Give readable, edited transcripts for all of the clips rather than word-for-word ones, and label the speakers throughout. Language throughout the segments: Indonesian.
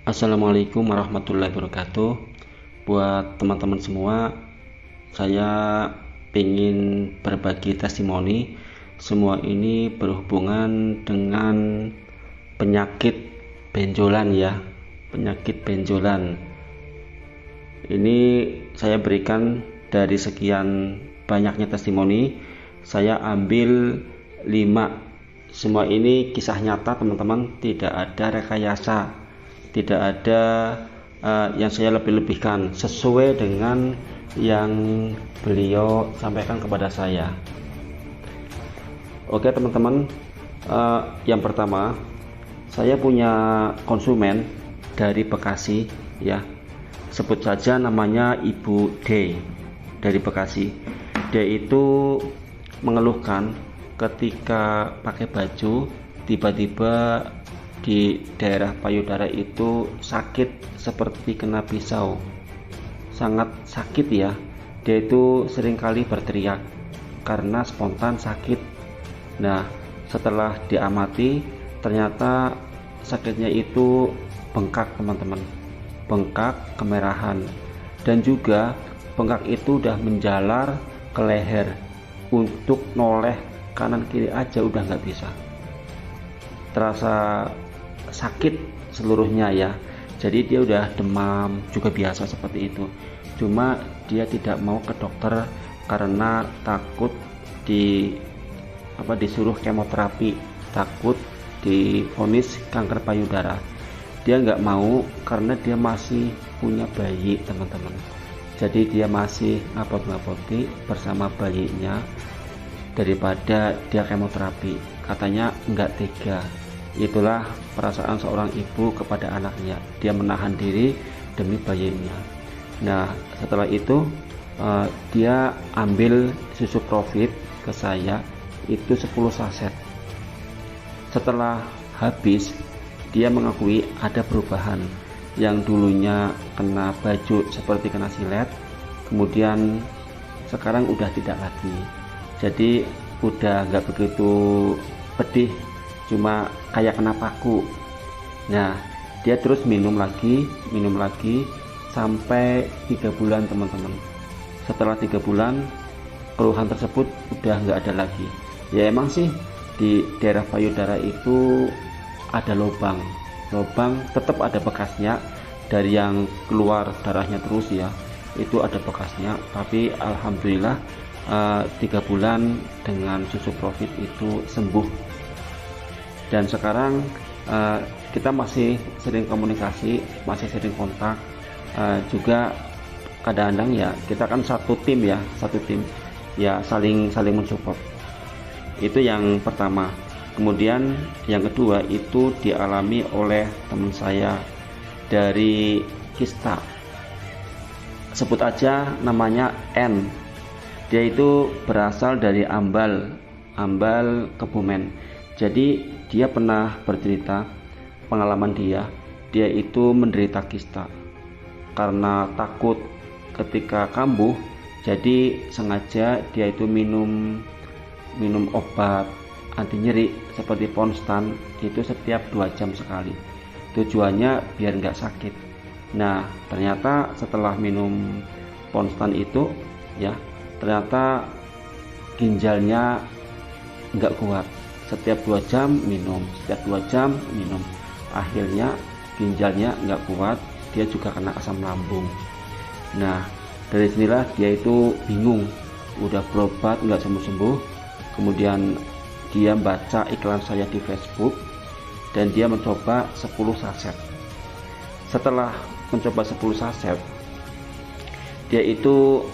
Speaker 1: Assalamualaikum warahmatullahi wabarakatuh. Buat teman-teman semua, saya ingin berbagi testimoni. Semua ini berhubungan dengan penyakit benjolan ya, penyakit benjolan. Ini saya berikan dari sekian banyaknya testimoni, saya ambil 5. Semua ini kisah nyata teman-teman, tidak ada rekayasa, tidak ada yang saya lebih-lebihkan, sesuai dengan yang beliau sampaikan kepada saya. Oke teman-teman, yang pertama, saya punya konsumen dari Bekasi ya, sebut saja namanya Ibu D dari Bekasi. D itu mengeluhkan ketika pakai baju tiba-tiba di daerah payudara itu sakit seperti kena pisau, sangat sakit ya. Dia itu seringkali berteriak karena spontan sakit. Nah, setelah diamati ternyata sakitnya itu bengkak teman-teman, bengkak kemerahan, dan juga bengkak itu udah menjalar ke leher, untuk noleh kanan kiri aja udah nggak bisa, terasa sakit seluruhnya ya. Jadi dia udah demam juga biasa seperti itu, cuma dia tidak mau ke dokter karena takut disuruh kemoterapi, takut divonis kanker payudara. Dia nggak mau karena dia masih punya bayi teman-teman, jadi dia masih ngapot-ngapoti bersama bayinya daripada dia kemoterapi. Katanya nggak tega. Itulah perasaan seorang ibu kepada anaknya, dia menahan diri demi bayinya. Nah, setelah itu dia ambil susu profit ke saya, itu 10 saset. Setelah habis, dia mengakui ada perubahan. Yang dulunya kena baju seperti kena silet, kemudian sekarang udah tidak lagi. Jadi udah nggak begitu pedih, cuma kayak kena paku. Nah, dia terus minum lagi sampai 3 bulan teman-teman. Setelah 3 bulan keluhan tersebut udah nggak ada lagi. Ya emang sih di daerah payudara itu ada lubang tetap ada bekasnya, dari yang keluar darahnya terus ya, itu ada bekasnya. Tapi alhamdulillah 3 bulan dengan susu profit itu sembuh. Dan sekarang kita masih sering komunikasi, masih sering kontak, juga kadang-kadang ya kita kan satu tim ya, saling mensupport. Itu yang pertama. Kemudian yang kedua itu dialami oleh teman saya dari kista, sebut aja namanya N. Dia itu berasal dari Ambal Kebumen. Jadi dia pernah bercerita pengalaman dia itu menderita kista. Karena takut ketika kambuh, jadi sengaja dia itu minum obat anti nyeri seperti Ponstan itu setiap 2 jam sekali. Tujuannya biar nggak sakit. Nah, ternyata setelah minum Ponstan itu ya, ternyata ginjalnya nggak kuat. Setiap 2 jam minum, akhirnya ginjalnya nggak kuat, dia juga kena asam lambung. Nah, dari sinilah dia itu bingung, udah berobat nggak sembuh-sembuh. Kemudian dia baca iklan saya di Facebook dan dia mencoba 10 saset. Setelah mencoba 10 saset, dia itu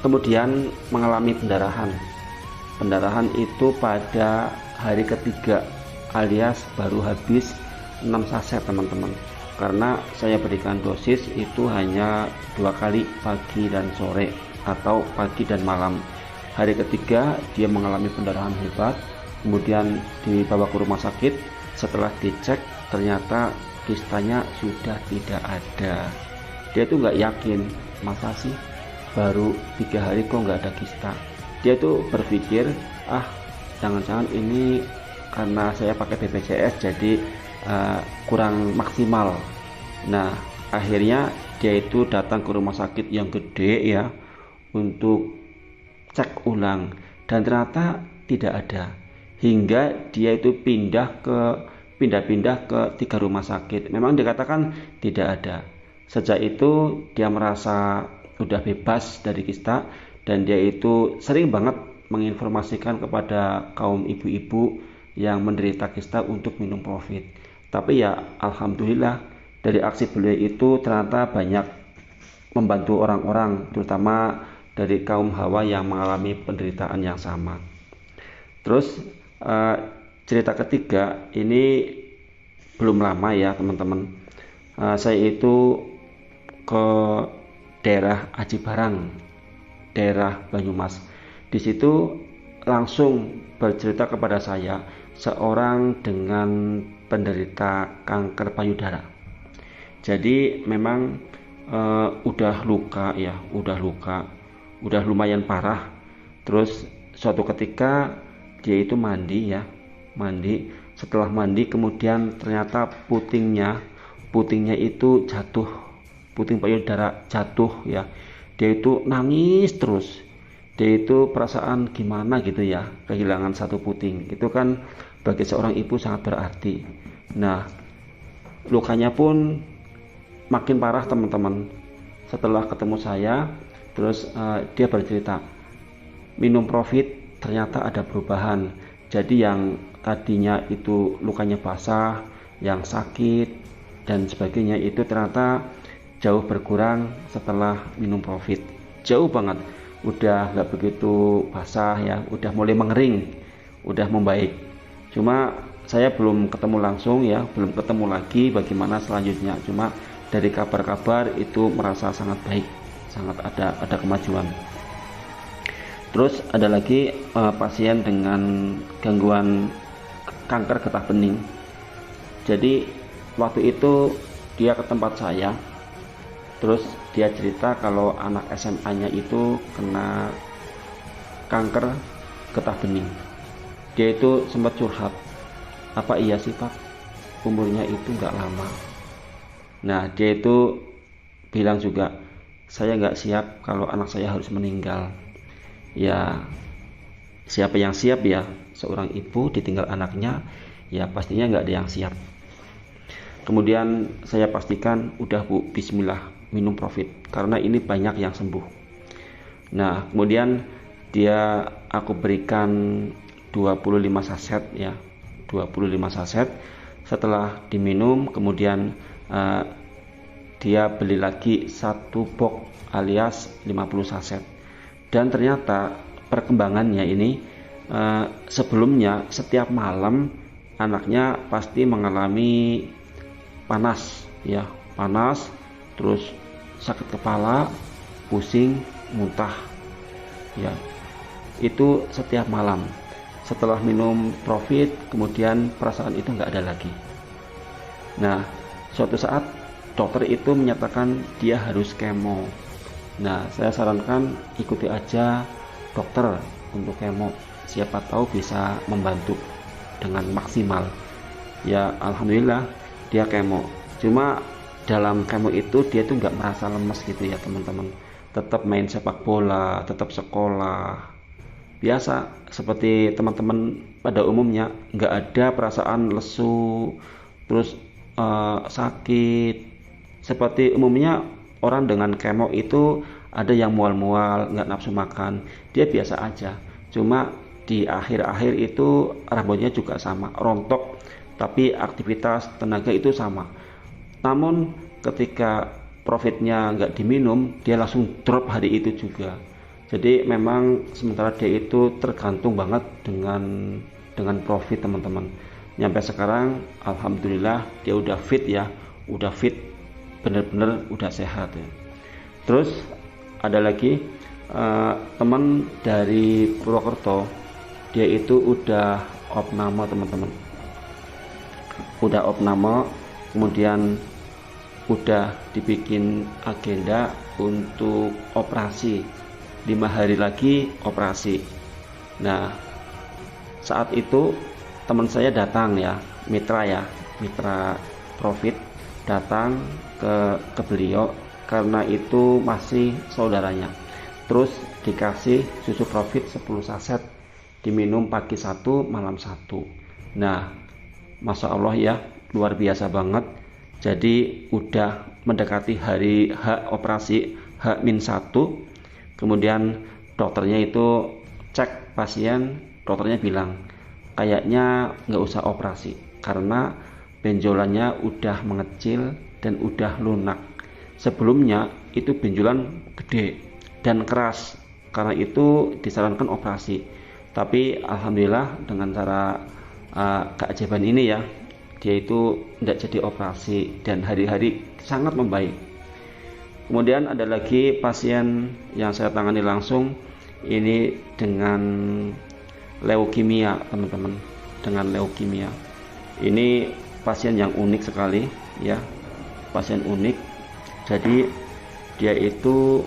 Speaker 1: kemudian mengalami pendarahan itu pada hari ketiga, alias baru habis 6 saset teman-teman. Karena saya berikan dosis itu hanya 2 kali, pagi dan sore atau pagi dan malam. Hari ketiga dia mengalami pendarahan hebat, kemudian dibawa ke rumah sakit. Setelah dicek ternyata kistanya sudah tidak ada. Dia tuh nggak yakin, masa sih baru 3 hari kok nggak ada kista. Dia tuh berpikir, jangan-jangan ini karena saya pakai BPJS jadi kurang maksimal. Nah, akhirnya dia itu datang ke rumah sakit yang gede ya untuk cek ulang, dan ternyata tidak ada, hingga dia itu pindah-pindah ke 3 rumah sakit. Memang dikatakan tidak ada. Sejak itu dia merasa sudah bebas dari kista, dan dia itu sering banget menginformasikan kepada kaum ibu-ibu yang menderita kista untuk minum Profit. Tapi ya alhamdulillah, dari aksi beliau itu ternyata banyak membantu orang-orang, terutama dari kaum hawa yang mengalami penderitaan yang sama. Terus cerita ketiga ini belum lama ya teman-teman. Saya itu ke daerah Aji Barang, daerah Banyumas. Di situ langsung bercerita kepada saya seorang dengan penderita kanker payudara. Jadi memang udah luka ya, udah lumayan parah. Terus suatu ketika dia itu mandi. Setelah mandi kemudian ternyata putingnya itu jatuh, puting payudara jatuh ya. Dia itu nangis terus. Dia itu perasaan gimana gitu ya, kehilangan satu puting. Itu kan bagi seorang ibu sangat berarti. Nah, lukanya pun makin parah teman-teman. Setelah ketemu saya, terus dia bercerita minum Profit ternyata ada perubahan. Jadi yang tadinya itu lukanya basah, yang sakit dan sebagainya itu ternyata jauh berkurang setelah minum Profit. Jauh banget, udah nggak begitu basah ya, udah mulai mengering, udah membaik. Cuma saya belum ketemu langsung ya, belum ketemu lagi bagaimana selanjutnya. Cuma dari kabar-kabar itu merasa sangat baik, sangat ada kemajuan. Terus ada lagi pasien dengan gangguan kanker getah bening. Jadi waktu itu dia ke tempat saya, terus dia cerita kalau anak SMA-nya itu kena kanker getah bening. Dia itu sempat curhat, apa iya sih Pak, umurnya itu nggak lama. Nah, dia itu bilang juga, saya nggak siap kalau anak saya harus meninggal. Ya, siapa yang siap ya? Seorang ibu ditinggal anaknya, ya pastinya nggak ada yang siap. Kemudian saya pastikan, udah Bu, bismillah, minum Profit, karena ini banyak yang sembuh. Nah, kemudian aku berikan 25 saset ya, 25 saset. Setelah diminum, kemudian dia beli lagi 1 box alias 50 saset. Dan ternyata perkembangannya ini sebelumnya setiap malam anaknya pasti mengalami panas ya, terus sakit kepala, pusing, muntah ya, itu setiap malam. Setelah minum Profit kemudian perasaan itu nggak ada lagi. Nah, suatu saat dokter itu menyatakan dia harus kemo. Nah, saya sarankan ikuti aja dokter untuk kemo, siapa tahu bisa membantu dengan maksimal. Ya alhamdulillah dia kemo. Cuma dalam kemo itu dia tuh nggak merasa lemes gitu ya teman-teman. Tetap main sepak bola, tetap sekolah biasa seperti teman-teman pada umumnya. Nggak ada perasaan lesu, terus sakit seperti umumnya orang dengan kemo itu. Ada yang mual-mual, nggak nafsu makan, dia biasa aja. Cuma di akhir-akhir itu rambutnya juga sama, rontok, tapi aktivitas tenaga itu sama. Namun ketika Profitnya nggak diminum, dia langsung drop hari itu juga. Jadi memang sementara dia itu tergantung banget dengan Profit teman-teman. Nyampe sekarang alhamdulillah dia udah fit ya, udah fit, bener-bener udah sehat ya. Terus ada lagi teman dari Purwokerto, dia itu udah opname teman-teman, udah opname, kemudian udah dibikin agenda untuk operasi, 5 hari lagi operasi. Nah, saat itu teman saya datang ya, mitra ya, mitra Profit datang ke beliau karena itu masih saudaranya, terus dikasih susu Profit 10 saset, diminum pagi 1 malam 1. Nah, Masya Allah ya, luar biasa banget. Jadi udah mendekati hari H operasi, H-1, kemudian dokternya itu cek pasien, dokternya bilang kayaknya nggak usah operasi karena benjolannya udah mengecil dan udah lunak. Sebelumnya itu benjolan gede dan keras, karena itu disarankan operasi. Tapi alhamdulillah dengan cara keajaiban ini ya, dia itu tidak jadi operasi dan hari-hari sangat membaik. Kemudian ada lagi pasien yang saya tangani langsung, ini dengan leukemia teman-teman, dengan leukemia. Ini pasien yang unik sekali ya, pasien unik. Jadi dia itu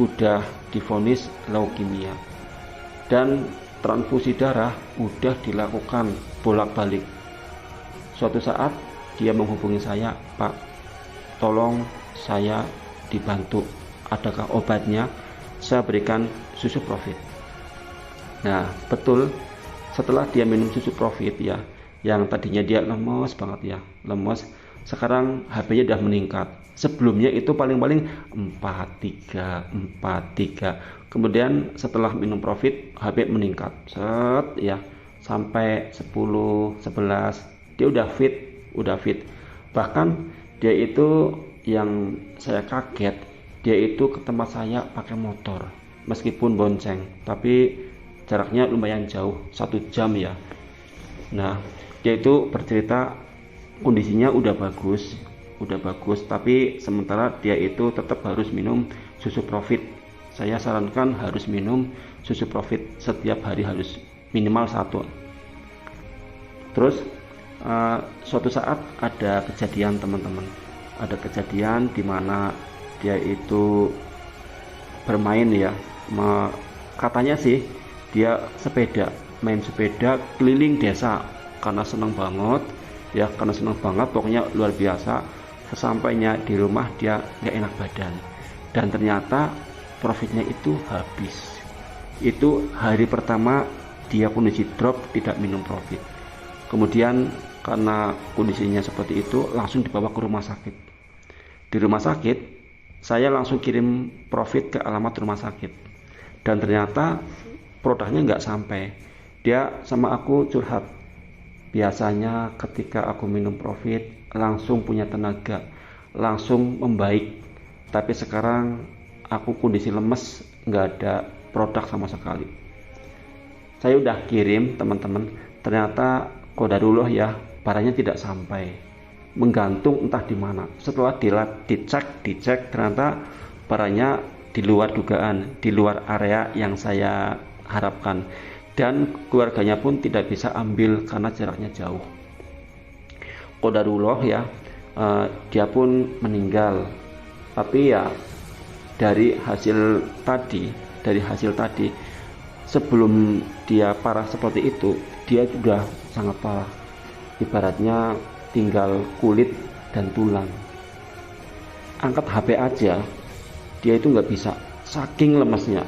Speaker 1: udah divonis leukemia dan transfusi darah udah dilakukan bolak-balik. Suatu saat dia menghubungi saya, Pak, tolong saya dibantu, adakah obatnya? Saya berikan susu Profit. Nah betul, setelah dia minum susu Profit ya, yang tadinya dia lemes banget ya, lemes, sekarang HP-nya udah meningkat. Sebelumnya itu paling-paling 43, kemudian setelah minum Profit HP meningkat set ya, sampai 10, 11, dia udah fit. Bahkan dia itu yang saya kaget, dia itu ke tempat saya pakai motor, meskipun bonceng, tapi jaraknya lumayan jauh, 1 jam ya. Nah dia itu bercerita kondisinya udah bagus, tapi sementara dia itu tetap harus minum susu Profit. Saya sarankan harus minum susu Profit setiap hari, harus minimal 1. Terus suatu saat ada kejadian teman-teman, ada kejadian di mana dia itu bermain ya, katanya sih dia main sepeda keliling desa karena senang banget ya, pokoknya luar biasa. Sesampainya di rumah dia nggak enak badan dan ternyata Profitnya itu habis. Itu hari pertama dia kondisi drop, tidak minum Profit. Kemudian karena kondisinya seperti itu langsung dibawa ke rumah sakit. Di rumah sakit saya langsung kirim Profit ke alamat rumah sakit dan ternyata produknya nggak sampai. Dia sama aku curhat, biasanya ketika aku minum Profit langsung punya tenaga, langsung membaik, tapi sekarang aku kondisi lemes, nggak ada produk sama sekali. Saya udah kirim teman-teman, ternyata qadarullah ya, barangnya tidak sampai, menggantung entah di mana. Setelah dicek ternyata barangnya di luar dugaan, di luar area yang saya harapkan, dan keluarganya pun tidak bisa ambil karena jaraknya jauh. Qadarullah ya, dia pun meninggal. Tapi ya dari hasil tadi sebelum dia parah seperti itu, dia sudah sangat parah, ibaratnya tinggal kulit dan tulang. Angkat HP aja dia itu nggak bisa, saking lemesnya.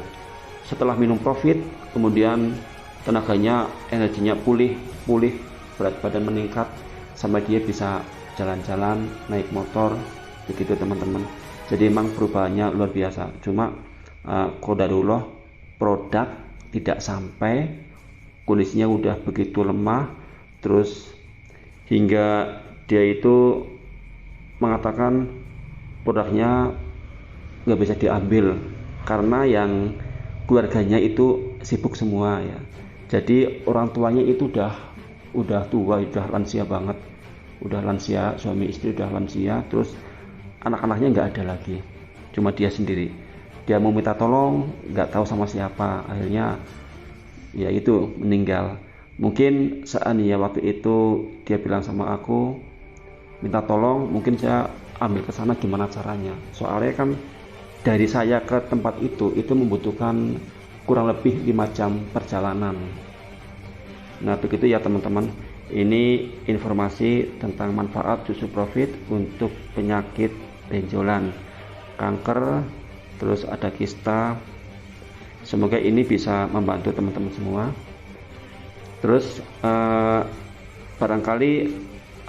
Speaker 1: Setelah minum Profit, kemudian tenaganya, energinya pulih, berat badan meningkat, sampai dia bisa jalan-jalan, naik motor, begitu teman-teman. Jadi memang perubahannya luar biasa. Cuma qadarullah, produk tidak sampai, kondisinya udah begitu lemah, terus hingga dia itu mengatakan produknya nggak bisa diambil karena yang keluarganya itu sibuk semua ya. Jadi orang tuanya itu udah tua, udah lansia banget, suami istri udah lansia, terus anak-anaknya nggak ada lagi, cuma dia sendiri. Dia mau minta tolong, nggak tahu sama siapa, akhirnya ya itu meninggal. Mungkin seandainya waktu itu dia bilang sama aku minta tolong, mungkin saya ambil ke sana, gimana caranya, soalnya kan dari saya ke tempat itu membutuhkan kurang lebih 5 jam perjalanan. Nah begitu ya teman-teman. Ini informasi tentang manfaat susu profit untuk penyakit benjolan, kanker, terus ada kista. Semoga ini bisa membantu teman-teman semua. Terus barangkali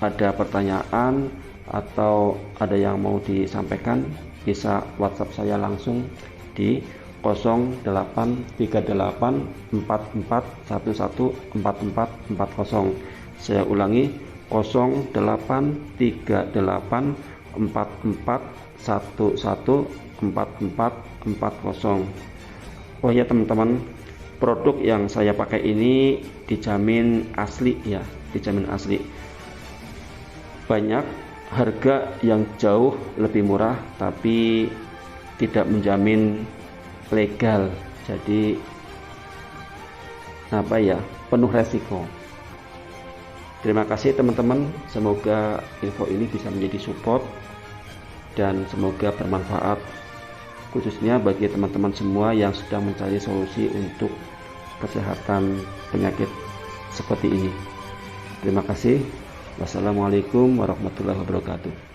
Speaker 1: ada pertanyaan atau ada yang mau disampaikan, bisa WhatsApp saya langsung di 083844114440. Saya ulangi, 083844114440. Oh ya teman-teman, produk yang saya pakai ini dijamin asli ya, dijamin asli. Banyak harga yang jauh lebih murah tapi tidak menjamin legal, jadi penuh resiko. Terima kasih teman-teman, semoga info ini bisa menjadi support dan semoga bermanfaat, khususnya bagi teman-teman semua yang sedang mencari solusi untuk kesehatan penyakit seperti ini. Terima kasih. Wassalamualaikum warahmatullahi wabarakatuh.